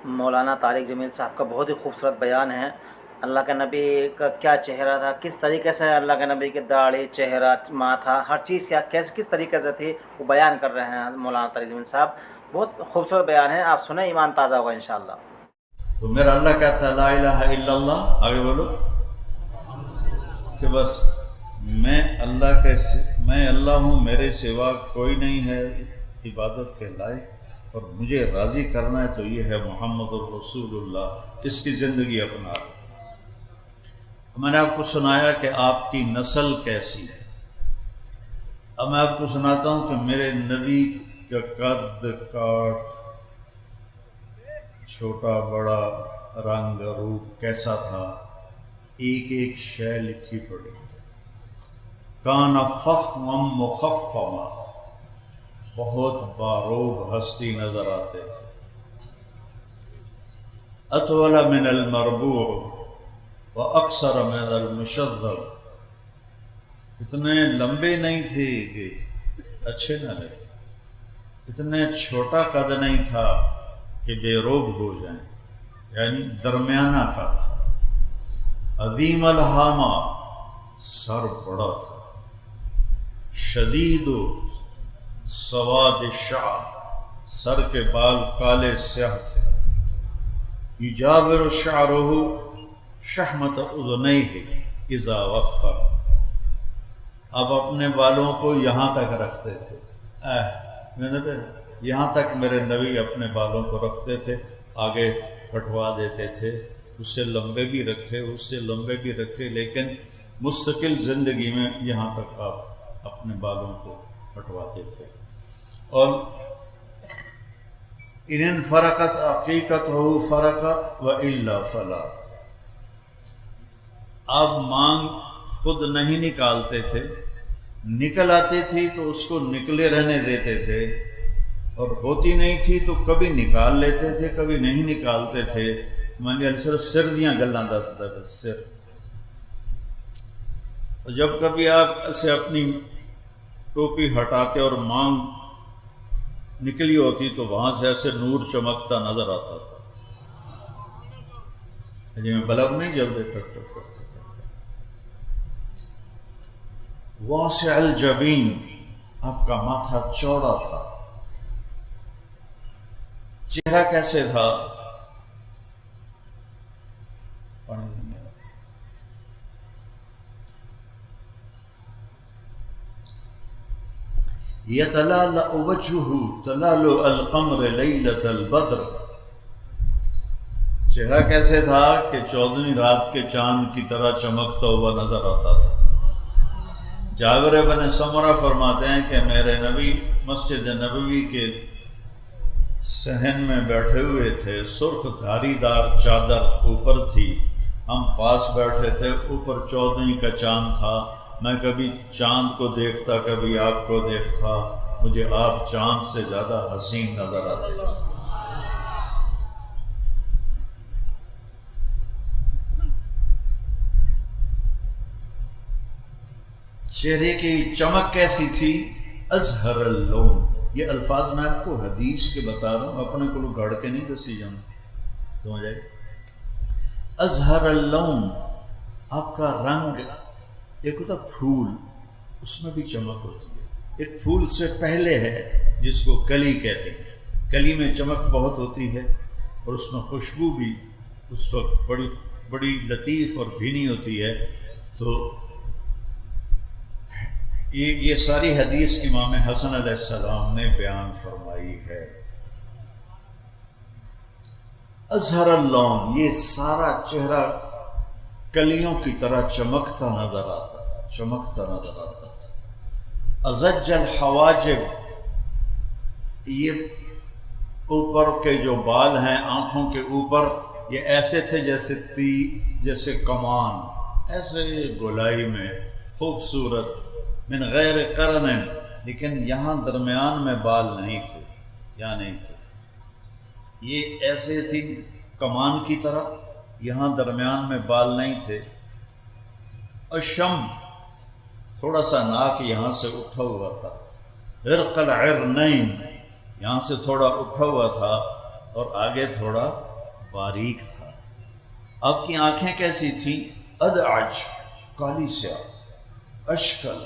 مولانا طارق جمیل صاحب کا بہت ہی خوبصورت بیان ہے۔ اللہ کے نبی کا کیا چہرہ تھا، کس طریقے سے اللہ کے نبی کی داڑھی، چہرہ، ماتھا، ہر چیز کیا کس طریقے سے تھی، وہ بیان کر رہے ہیں مولانا طارق جمیل صاحب۔ بہت خوبصورت بیان ہے، آپ سنیں، ایمان تازہ ہوگا انشاءاللہ۔ تو میرا اللہ کہتا ہے لا الہ الا اللہ، آگے بولو کہ بس میں اللہ ہوں، میرے سوا کوئی نہیں ہے عبادت کے لائق، اور مجھے راضی کرنا ہے تو یہ ہے محمد الرسول اللہ، اس کی زندگی اپنا۔ میں نے آپ کو سنایا کہ آپ کی نسل کیسی ہے، اب میں آپ کو سناتا ہوں کہ میرے نبی کا قد کاٹ، چھوٹا بڑا، رنگ روپ کیسا تھا، ایک ایک شے لکھی پڑی۔ کان فخما مخفما، بہت باروب ہستی نظر آتے تھے۔ اطول من المربوع و اکثر من المشذب، اتنے لمبے نہیں تھے کہ اچھے نہ لگے، اتنے چھوٹا قد نہیں تھا کہ بے روب ہو جائیں، یعنی درمیانہ قد تھا۔ عظیم الحامہ، سر بڑا تھا۔ شدید و سواد الشعر، سر کے بال کالے سیاہ تھے۔ یجاور شعرہ شحمت اذنیہ اذا وفر، اب اپنے بالوں کو یہاں تک رکھتے تھے، یہاں تک میرے نبی اپنے بالوں کو رکھتے تھے، آگے کٹوا دیتے تھے، اس سے لمبے بھی رکھے، اس سے لمبے بھی رکھے، لیکن مستقل زندگی میں یہاں تک آپ اپنے بالوں کو کٹواتے تھے۔ اور ان فرقت عقیقتہ فرق و الا فلا، آپ مانگ خود نہیں نکالتے تھے، نکل آتی تھی تو اس کو نکلے رہنے دیتے تھے، اور ہوتی نہیں تھی تو کبھی نکال لیتے تھے، کبھی نہیں نکالتے تھے۔ میں نے صرف سر دیاں گلاں دستا ہے، سر۔ جب کبھی آپ اسے اپنی ٹوپی ہٹاتے اور مانگ نکلی ہوتی تو وہاں سے ایسے نور چمکتا نظر آتا تھا، جی میں بلب نہیں جلدے، ٹک ٹک ٹک۔ واسع الجبین، آپ کا ماتھا چوڑا تھا۔ چہرہ کیسے تھا؟ یتلالأ وجہہ تلالؤ القمر لیلۃ البدر، چہرہ کیسے تھا کہ 14ویں رات کے چاند کی طرح چمکتا ہوا نظر آتا تھا۔ جابر بن سمرہ فرماتے ہیں کہ میرے نبی مسجد نبوی کے صحن میں بیٹھے ہوئے تھے، سرخ دھاری دار چادر اوپر تھی، ہم پاس بیٹھے تھے، اوپر 14ویں کا چاند تھا، میں کبھی چاند کو دیکھتا، کبھی آپ کو دیکھتا، مجھے آپ چاند سے زیادہ حسین نظر آتے تھے۔ چہرے کی چمک کیسی تھی؟ ازہر اللون، یہ الفاظ میں آپ کو حدیث کے بتا رہا ہوں، اپنے کو گھڑ کے نہیں دسی جانا، سمجھ آئے؟ ازہر اللون، آپ کا رنگ، ایک ہوتا پھول، اس میں بھی چمک ہوتی ہے، ایک پھول سے پہلے ہے جس کو کلی کہتے ہیں، کلی میں چمک بہت ہوتی ہے، اور اس میں خوشبو بھی اس وقت بڑی لطیف اور بھینی ہوتی ہے۔ تو یہ ساری حدیث امام حسن علیہ السلام نے بیان فرمائی ہے۔ ازہر اللون، یہ سارا چہرہ کلیوں کی طرح چمکتا نظر آتا تھا، چمکتا نظر آتا تھا۔ ازج الحواجب، یہ اوپر کے جو بال ہیں آنکھوں کے اوپر، یہ ایسے تھے جیسے کمان، ایسے گولائی میں خوبصورت، من غیر قرن، لیکن یہاں درمیان میں بال نہیں تھے، یہاں نہیں تھے، یہ ایسے تھی کمان کی طرح، یہاں درمیان میں بال نہیں تھے۔ الشم، تھوڑا سا ناک یہاں سے اٹھا ہوا تھا۔ عرق العرنین، یہاں سے تھوڑا اٹھا ہوا تھا۔ اور آگے تھوڑا باریک تھا۔ آپ کی آنکھیں کیسی تھیں؟ ادعج، کالی سیاہ، اشکل،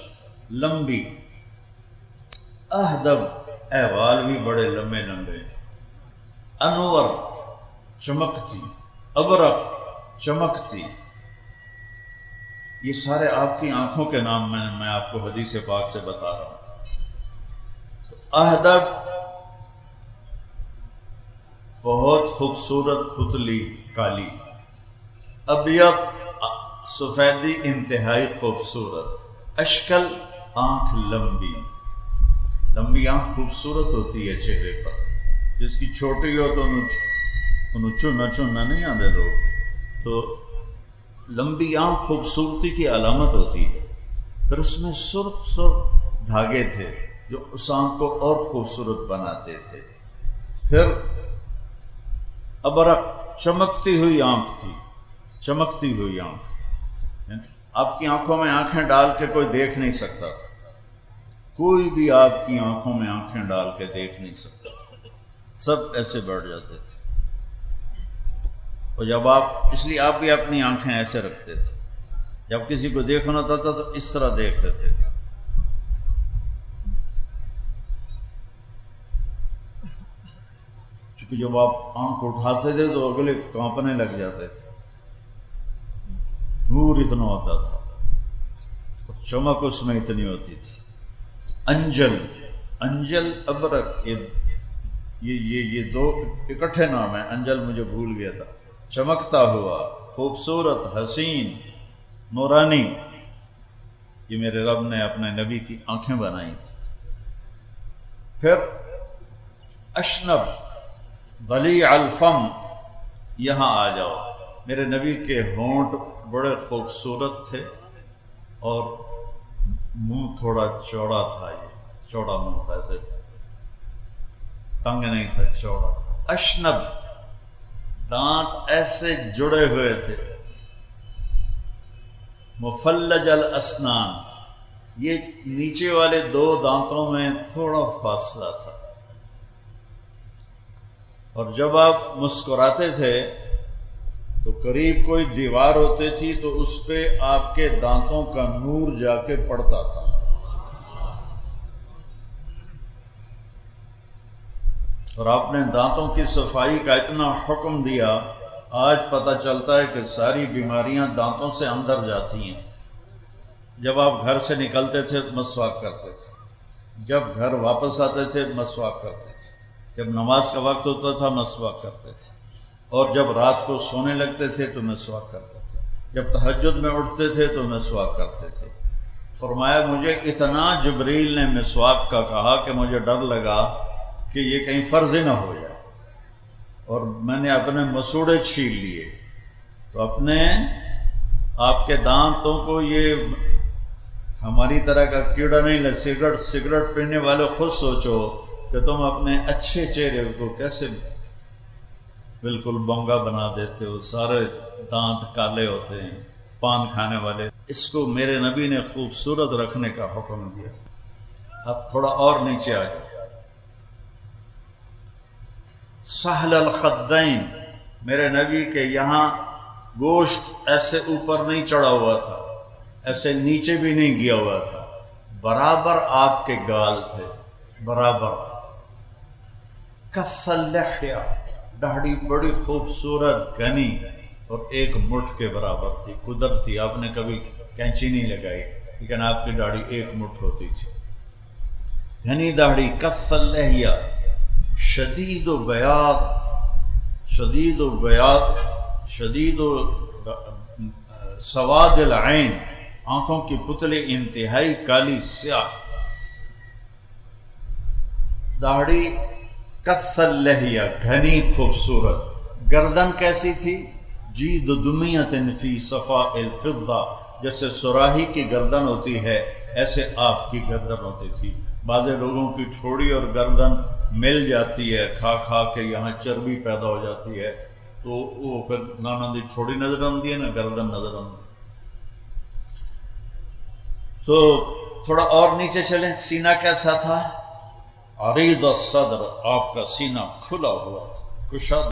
لمبی، اہدب، احوال بھی بڑے لمبے لمبے، انور، چمکتی، ابرق، چمکتی۔ یہ سارے آپ کی آنکھوں کے نام میں آپ کو حدیث پاک سے بتا رہا ہوں۔ اہدب، بہت خوبصورت پتلی کالی، ابیض، سفیدی انتہائی خوبصورت، اشکل، آنکھ لمبی۔ لمبی آنکھ خوبصورت ہوتی ہے چہرے پر، جس کی چھوٹی ہو تو انہوں چننا نہیں آتے لوگ، تو لمبی آنکھ خوبصورتی کی علامت ہوتی ہے۔ پھر اس میں سرخ سرخ دھاگے تھے جو اس آنکھ کو اور خوبصورت بناتے تھے۔ پھر ابرق، چمکتی ہوئی آنکھ تھی، چمکتی ہوئی آنکھ۔ آپ کی آنکھوں میں آنکھیں ڈال کے کوئی دیکھ نہیں سکتا تھا، کوئی بھی آپ کی آنکھوں میں آنکھیں ڈال کے دیکھ نہیں سکتا، سب ایسے بیٹھ جاتے تھے۔ اور جب آپ، اس لیے آپ بھی اپنی آنکھیں ایسے رکھتے تھے، جب کسی کو دیکھنا ہوتا تھا تو اس طرح دیکھتے تھے۔ چونکہ جب آپ آنکھ اٹھاتے تھے تو اگلے کانپنے لگ جاتے تھے، نور اتنا ہوتا تھا، اور چمک اس میں اتنی ہوتی تھی۔ انجل، انجل، ابرق، یہ دو اکٹھے نام ہیں۔ انجل مجھے بھول گیا تھا۔ چمکتا ہوا، خوبصورت، حسین، نورانی، یہ میرے رب نے اپنے نبی کی آنکھیں بنائی تھی۔ پھر اشنب، ضلیع الفم، یہاں آ جاؤ۔ میرے نبی کے ہونٹ بڑے خوبصورت تھے اور منہ تھوڑا چوڑا تھا، یہ چوڑا منہ تھا، ایسے تنگ نہیں تھا، چوڑا۔ اشنب، دانت ایسے جڑے ہوئے تھے۔ مفلج الاسنان، یہ نیچے والے دو دانتوں میں تھوڑا فاصلہ تھا، اور جب آپ مسکراتے تھے تو قریب کوئی دیوار ہوتی تھی تو اس پہ آپ کے دانتوں کا نور جا کے پڑتا تھا۔ اور آپ نے دانتوں کی صفائی کا اتنا حکم دیا، آج پتہ چلتا ہے کہ ساری بیماریاں دانتوں سے اندر جاتی ہیں۔ جب آپ گھر سے نکلتے تھے مسواک کرتے تھے، جب گھر واپس آتے تھے مسواک کرتے تھے، جب نماز کا وقت ہوتا تھا مسواک کرتے تھے، اور جب رات کو سونے لگتے تھے تو مسواک کرتے تھے، جب تہجد میں اٹھتے تھے تو مسواک کرتے تھے۔ فرمایا مجھے اتنا جبریل نے مسواک کا کہا کہ مجھے ڈر لگا کہ یہ کہیں فرض نہ ہو جائے، اور میں نے اپنے مسوڑے چھین لیے۔ تو اپنے آپ کے دانتوں کو یہ ہماری طرح کا کیڑا نہیں لے، سگریٹ پینے والے خود سوچو کہ تم اپنے اچھے چہرے کو کیسے بالکل بونگا بنا دیتے ہو، سارے دانت کالے ہوتے ہیں پان کھانے والے۔ اس کو میرے نبی نے خوبصورت رکھنے کا حکم دیا۔ اب تھوڑا اور نیچے آ جاؤ۔ سہل الخدین، میرے نبی کے یہاں گوشت ایسے اوپر نہیں چڑھا ہوا تھا، ایسے نیچے بھی نہیں گیا ہوا تھا، برابر آپ کے گال تھے، برابر۔ کث اللحیہ، داڑھی بڑی خوبصورت گھنی اور ایک مٹھ کے برابر تھی، قدرت تھی، آپ نے کبھی کینچی نہیں لگائی، لیکن آپ کی داڑھی ایک مٹھ ہوتی تھی، گھنی داڑھی۔ کث اللحیہ، شدید و بیاض، شدید و بیاض، شدید و سواد العین، آنکھوں کی پتلی انتہائی کالی سیاہ، داڑھی کث اللحیہ، گھنی خوبصورت۔ گردن کیسی تھی؟ جید دمیۃ فی صفاء الفضہ، جیسے سراہی کی گردن ہوتی ہے ایسے آپ کی گردن ہوتی تھی۔ بعض لوگوں کی ٹھوڑی اور گردن مل جاتی ہے، کھا کھا کے یہاں چربی پیدا ہو جاتی ہے، تو وہ پھر نہ دی ٹھوڑی نظر آتی ہے نہ گردن نظر آتی۔ تو تھوڑا اور نیچے چلیں، سینہ کیسا تھا؟ عریض الصدر، آپ کا سینہ کھلا ہوا تھا، کشادہ